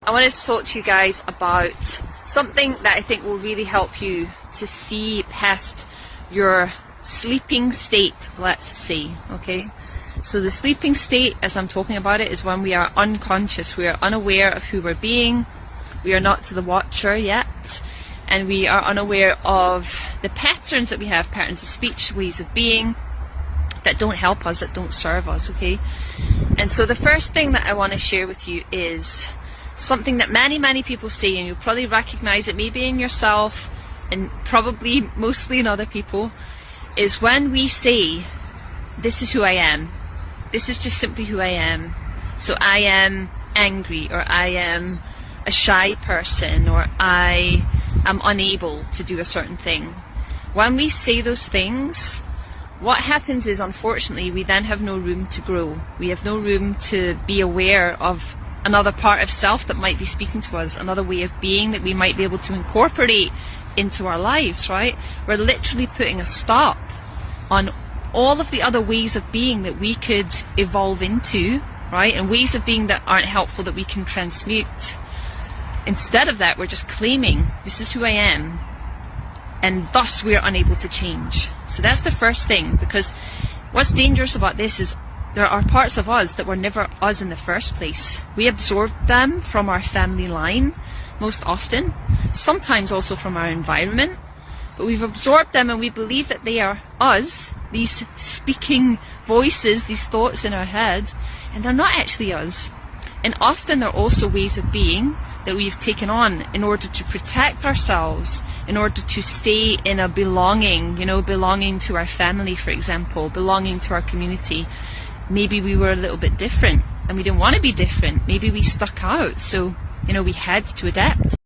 I wanted to talk to you guys about something that I think will really help you to see past your sleeping state, let's say, okay? So the sleeping state, as I'm talking about it, is when we are unconscious, we are unaware of who we're being, we are not to the watcher yet, and we are unaware of the patterns that we have, patterns of speech, ways of being, that don't help us, that don't serve us, okay? And so the first thing that I want to share with you is something that many people say, and you'll probably recognize it maybe in yourself and probably mostly in other people, is when we say, this is who I am, this is just simply who I am. So I am angry, or I am a shy person, or I am unable to do a certain thing. When we say those things, what happens is, unfortunately, we then have no room to grow. We have no room to be aware of another part of self that might be speaking to us, another way of being that we might be able to incorporate into our lives, right? We're literally putting a stop on all of the other ways of being that we could evolve into, right? And ways of being that aren't helpful that we can transmute. Instead of that, we're just claiming, this is who I am, and thus we are unable to change. So that's the first thing, because what's dangerous about this is there are parts of us that were never us in the first place. We absorbed them from our family line, most often, sometimes also from our environment, but we've absorbed them and we believe that they are us, these speaking voices, these thoughts in our head, and they're not actually us. And often they're also ways of being that we've taken on in order to protect ourselves, in order to stay in a belonging, belonging to our family, for example, belonging to our community. Maybe we were a little bit different and we didn't want to be different. Maybe we stuck out, so we had to adapt.